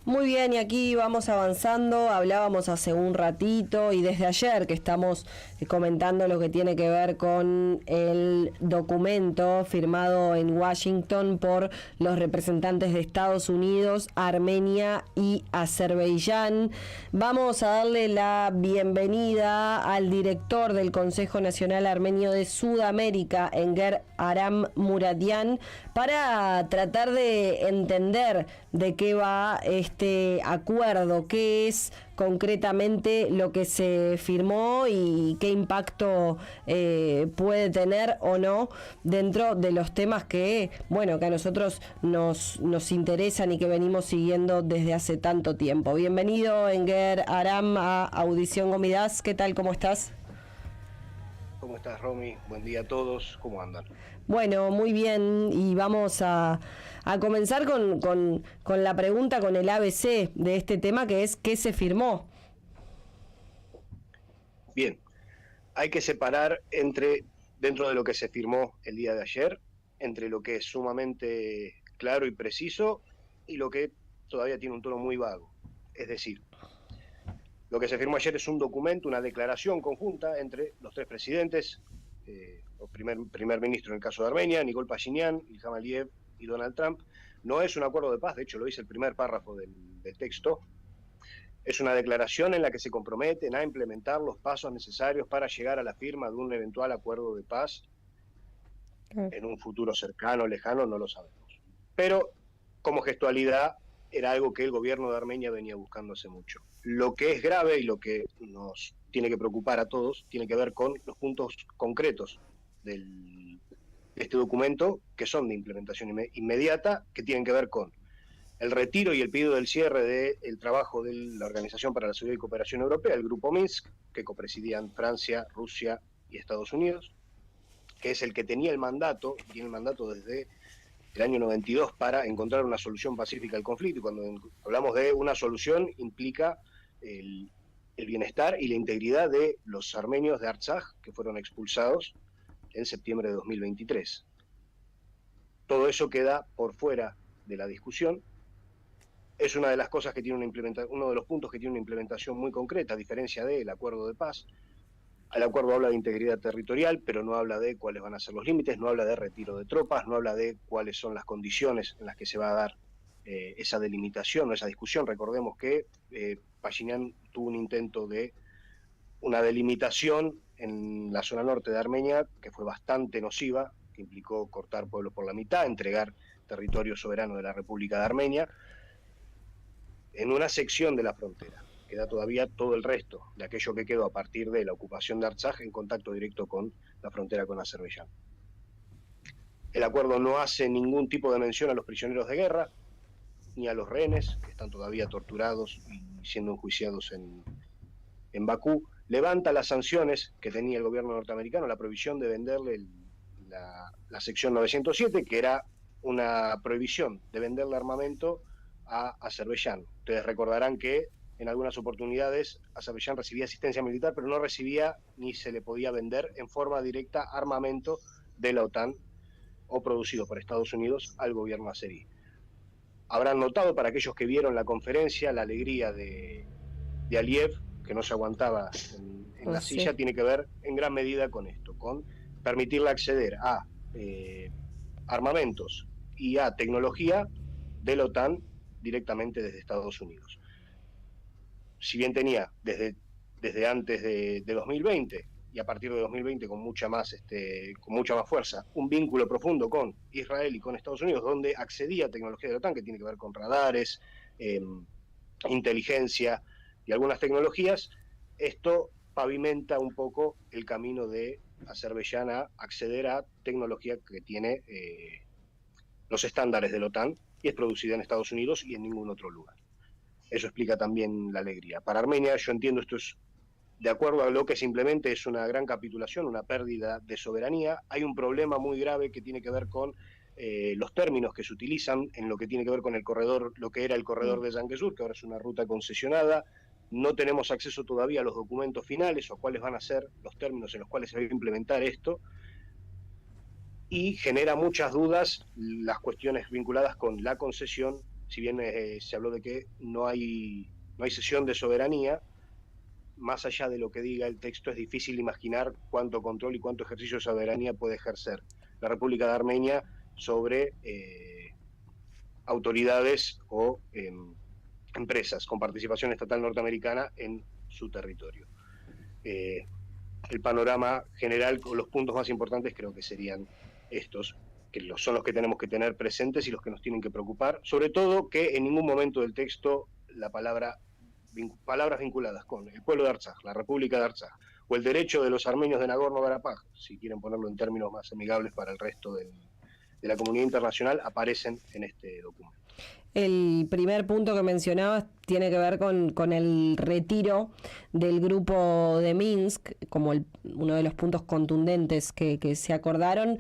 Muy bien, y aquí vamos avanzando. Hablábamos hace un ratito y desde ayer que estamos comentando lo que tiene que ver con el documento firmado en Washington por los representantes de Estados Unidos, Armenia y Azerbaiyán. Vamos a darle la bienvenida al director del Consejo Nacional Armenio de Sudamérica, Enver Aram Muradian, para tratar de entender de qué va este acuerdo, qué es concretamente lo que se firmó y qué impacto puede tener o no dentro de los temas que, bueno, que a nosotros nos interesan y que venimos siguiendo desde hace tanto tiempo. Bienvenido, Enver Aram, a Audición Gomidas. ¿Qué tal? ¿Cómo estás? ¿Cómo estás, Romy? Buen día a todos. ¿Cómo andan? Bueno, muy bien, y vamos a comenzar con la pregunta, con el ABC de este tema, que es ¿qué se firmó? Bien, hay que separar dentro de lo que se firmó el día de ayer, entre lo que es sumamente claro y preciso y lo que todavía tiene un tono muy vago. Es decir, lo que se firmó ayer es un documento, una declaración conjunta entre los tres presidentes, o primer ministro en el caso de Armenia, Nikol Pashinyan, Ilham Aliyev y Donald Trump. No es un acuerdo de paz, de hecho lo dice el primer párrafo del texto. Es una declaración en la que se comprometen a implementar los pasos necesarios para llegar a la firma de un eventual acuerdo de paz en un futuro cercano, lejano, no lo sabemos. Pero como gestualidad era algo que el gobierno de Armenia venía buscando hace mucho. Lo que es grave y lo que nos tiene que preocupar a todos tiene que ver con los puntos concretos de este documento, que son de implementación inmediata, que tienen que ver con el retiro y el pedido del cierre del trabajo de la Organización para la Seguridad y Cooperación Europea, el Grupo Minsk, que copresidían Francia, Rusia y Estados Unidos, que es el que tenía el mandato, tiene el mandato desde el año 92 para encontrar una solución pacífica al conflicto. Y cuando hablamos de una solución, implica el bienestar y la integridad de los armenios de Artsaj, que fueron expulsados en septiembre de 2023. Todo eso queda por fuera de la discusión. Es una de las cosas que tiene uno de los puntos que tiene una implementación muy concreta, a diferencia del acuerdo de paz. El acuerdo habla de integridad territorial, pero no habla de cuáles van a ser los límites, no habla de retiro de tropas, no habla de cuáles son las condiciones en las que se va a dar esa delimitación o esa discusión. Recordemos que Pashinyan tuvo un intento de una delimitación en la zona norte de Armenia que fue bastante nociva, que implicó cortar pueblos por la mitad, entregar territorio soberano de la República de Armenia en una sección de la frontera. Queda todavía todo el resto de aquello que quedó a partir de la ocupación de Artsaj en contacto directo con la frontera con Azerbaiyán. El acuerdo no hace ningún tipo de mención a los prisioneros de guerra, ni a los rehenes, que están todavía torturados y siendo enjuiciados en Bakú. Levanta las sanciones que tenía el gobierno norteamericano, la prohibición de venderle la sección 907, que era una prohibición de venderle armamento a Azerbaiyán. Ustedes recordarán que en algunas oportunidades Azerbaiyán recibía asistencia militar, pero no recibía ni se le podía vender en forma directa armamento de la OTAN o producido por Estados Unidos al gobierno azerí. Habrán notado, para aquellos que vieron la conferencia, la alegría de Aliyev, que no se aguantaba en la silla, tiene que ver en gran medida con esto, con permitirle acceder a armamentos y a tecnología de la OTAN directamente desde Estados Unidos. Si bien tenía desde antes de 2020 y a partir de 2020 con mucha más fuerza un vínculo profundo con Israel y con Estados Unidos, donde accedía a tecnología de la OTAN que tiene que ver con radares, inteligencia y algunas tecnologías, esto pavimenta un poco el camino de Azerbaiyán a acceder a tecnología que tiene los estándares de la OTAN y es producida en Estados Unidos y en ningún otro lugar. Eso explica también la alegría. Para Armenia, yo entiendo, esto es, de acuerdo a lo que simplemente es una gran capitulación, una pérdida de soberanía. Hay un problema muy grave que tiene que ver con los términos que se utilizan en lo que tiene que ver con el corredor, lo que era el corredor de Zangezur, que ahora es una ruta concesionada. No tenemos acceso todavía a los documentos finales o a cuáles van a ser los términos en los cuales se va a implementar esto, y genera muchas dudas las cuestiones vinculadas con la concesión. Si bien se habló de que no hay cesión de soberanía, más allá de lo que diga el texto, es difícil imaginar cuánto control y cuánto ejercicio de soberanía puede ejercer la República de Armenia sobre autoridades o empresas con participación estatal norteamericana en su territorio. El panorama general, con los puntos más importantes, creo que serían estos, que son los que tenemos que tener presentes y los que nos tienen que preocupar, sobre todo que en ningún momento del texto palabras vinculadas con el pueblo de Artsaj, la República de Artsaj, o el derecho de los armenios de Nagorno-Karabaj, si quieren ponerlo en términos más amigables para el resto de la comunidad internacional, aparecen en este documento. El primer punto que mencionabas tiene que ver con el retiro del grupo de Minsk, como uno de los puntos contundentes que se acordaron.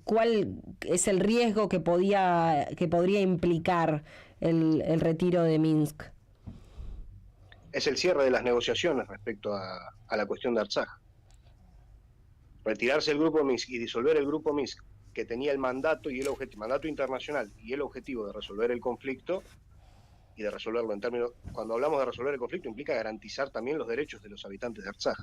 ¿Cuál es el riesgo que podría implicar el retiro de Minsk? Es el cierre de las negociaciones respecto a la cuestión de Artsaj. Retirarse el grupo Minsk y disolver el grupo Minsk, que tenía el mandato y el mandato internacional y el objetivo de resolver el conflicto, y de resolverlo en términos, cuando hablamos de resolver el conflicto, implica garantizar también los derechos de los habitantes de Artsaj,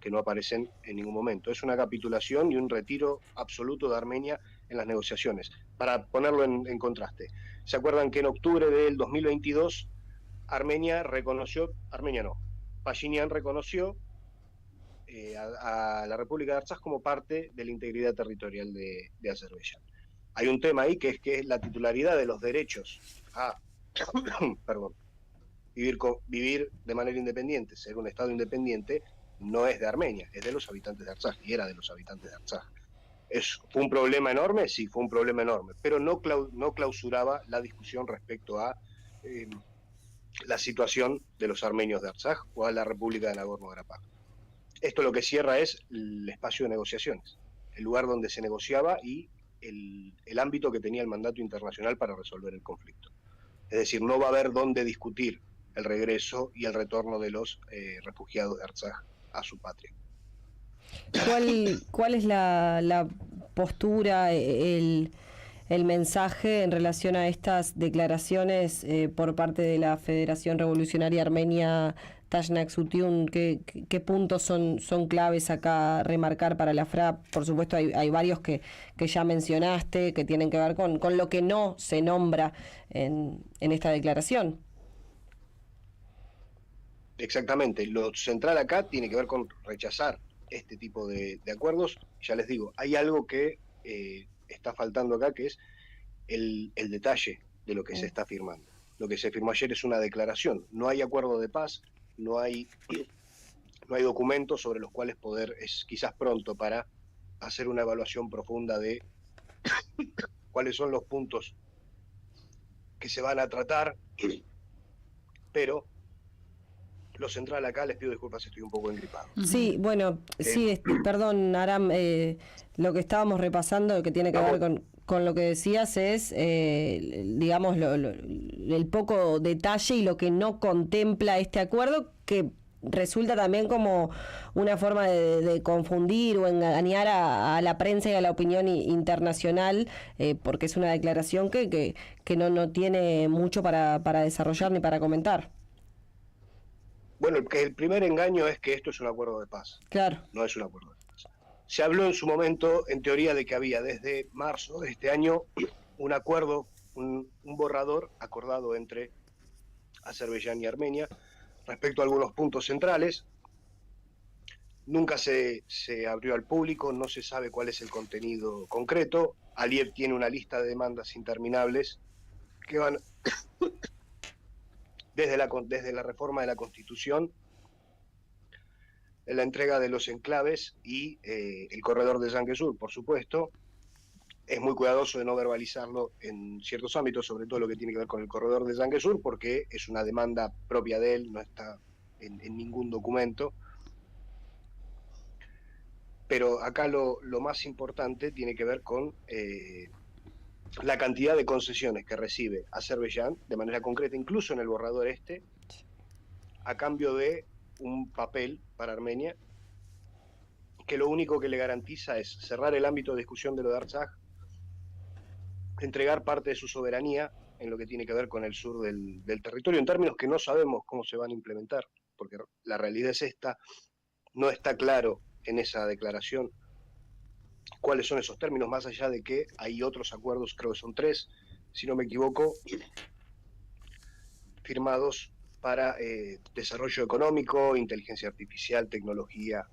que no aparecen en ningún momento. Es una capitulación y un retiro absoluto de Armenia en las negociaciones. Para ponerlo en contraste, ¿se acuerdan que en octubre del 2022 Pashinyan reconoció a la República de Artsaj como parte de la integridad territorial de Azerbaiyán? Hay un tema ahí que es la titularidad de los derechos a vivir de manera independiente, ser un Estado independiente, no es de Armenia, es de los habitantes de Artsaj, y era de los habitantes de Artsaj. ¿Fue un problema enorme? Sí, fue un problema enorme, pero no clausuraba la discusión respecto a la situación de los armenios de Artsaj o a la República de Nagorno-Karabaj. Esto lo que cierra es el espacio de negociaciones, el lugar donde se negociaba y el ámbito que tenía el mandato internacional para resolver el conflicto. Es decir, no va a haber dónde discutir el regreso y el retorno de los refugiados de Artsaj a su patria. ¿Cuál es la postura, el mensaje en relación a estas declaraciones por parte de la Federación Revolucionaria Armenia, Tashnak-Sutyun? ¿Qué puntos son claves acá remarcar para la FRA? Por supuesto hay varios que ya mencionaste, que tienen que ver con lo que no se nombra en esta declaración. Exactamente, lo central acá tiene que ver con rechazar este tipo de acuerdos. Ya les digo, hay algo que está faltando acá, que es el detalle de lo que se está firmando. Lo que se firmó ayer es una declaración, no hay acuerdo de paz, no hay documentos sobre los cuales es quizás pronto para hacer una evaluación profunda de cuáles son los puntos que se van a tratar, pero lo central acá, les pido disculpas, estoy un poco engripado. Sí, bueno, sí, perdón, Aram, lo que estábamos repasando, que tiene que ver con lo que decías, es, digamos, el poco detalle y lo que no contempla este acuerdo, que resulta también como una forma de confundir o engañar a la prensa y a la opinión internacional, porque es una declaración que no tiene mucho para desarrollar ni para comentar. Bueno, el primer engaño es que esto es un acuerdo de paz. Claro. No es un acuerdo de paz. Se habló en su momento, en teoría, de que había desde marzo de este año un acuerdo, un borrador acordado entre Azerbaiyán y Armenia respecto a algunos puntos centrales. Nunca se abrió al público, no se sabe cuál es el contenido concreto. Aliyev tiene una lista de demandas interminables que van desde la reforma de la Constitución, la entrega de los enclaves y el corredor de Zangezur, por supuesto. Es muy cuidadoso de no verbalizarlo en ciertos ámbitos, sobre todo lo que tiene que ver con el corredor de Zangezur, porque es una demanda propia de él, no está en ningún documento. Pero acá lo más importante tiene que ver con la cantidad de concesiones que recibe Azerbaiyán de manera concreta, incluso en el borrador a cambio de un papel para Armenia, que lo único que le garantiza es cerrar el ámbito de discusión de lo de Artsaj, entregar parte de su soberanía en lo que tiene que ver con el sur del territorio, en términos que no sabemos cómo se van a implementar, porque la realidad es esta, no está claro en esa declaración cuáles son esos términos, más allá de que hay otros acuerdos, creo que son 3, si no me equivoco, firmados para desarrollo económico, inteligencia artificial, tecnología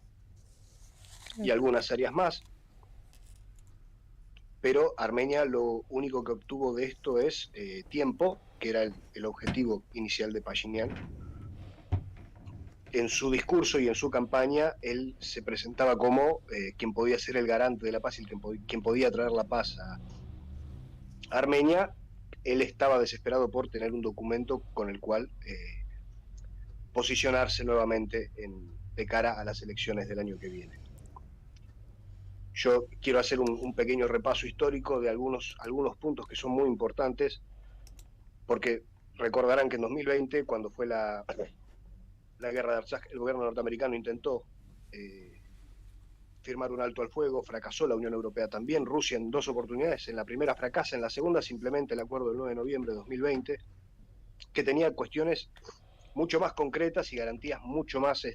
y algunas áreas más. Pero Armenia lo único que obtuvo de esto es tiempo, que era el objetivo inicial de Pashinyan. En su discurso y en su campaña, él se presentaba como quien podía ser el garante de la paz y quien podía traer la paz a Armenia. Él estaba desesperado por tener un documento con el cual posicionarse nuevamente de cara a las elecciones del año que viene. Yo quiero hacer un pequeño repaso histórico de algunos puntos que son muy importantes, porque recordarán que en 2020, cuando fue la guerra de Artsaj, el gobierno norteamericano intentó firmar un alto al fuego, fracasó la Unión Europea también, Rusia en 2 oportunidades, en la primera fracasa, en la segunda se implementa el acuerdo del 9 de noviembre de 2020, que tenía cuestiones mucho más concretas y garantías mucho más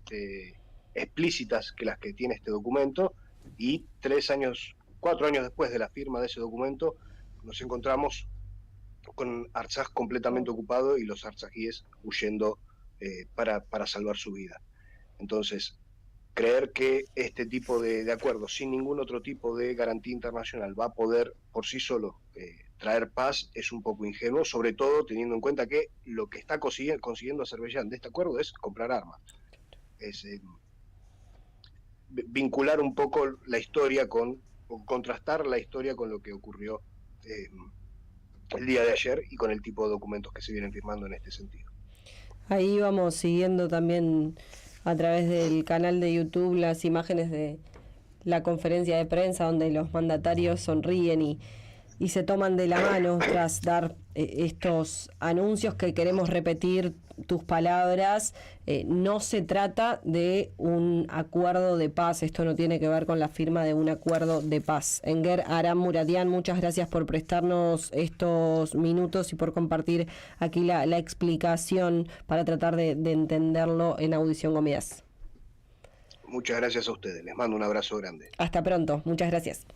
explícitas que las que tiene este documento, y 4 años después de la firma de ese documento, nos encontramos con Artsaj completamente ocupado y los artsajíes huyendo para salvar su vida. Entonces, creer que este tipo de acuerdos, sin ningún otro tipo de garantía internacional, va a poder por sí solo traer paz es un poco ingenuo, sobre todo teniendo en cuenta que lo que está consiguiendo Azerbaiyán de este acuerdo es comprar armas. Es vincular un poco la historia o contrastar la historia con lo que ocurrió el día de ayer y con el tipo de documentos que se vienen firmando en este sentido. Ahí vamos siguiendo también a través del canal de YouTube las imágenes de la conferencia de prensa donde los mandatarios sonríen y se toman de la mano tras dar estos anuncios que queremos repetir tus palabras. No se trata de un acuerdo de paz, esto no tiene que ver con la firma de un acuerdo de paz. Enver Aram Muradian, muchas gracias por prestarnos estos minutos y por compartir aquí la explicación para tratar de entenderlo en Audición Gómez. Muchas gracias a ustedes, les mando un abrazo grande. Hasta pronto, muchas gracias.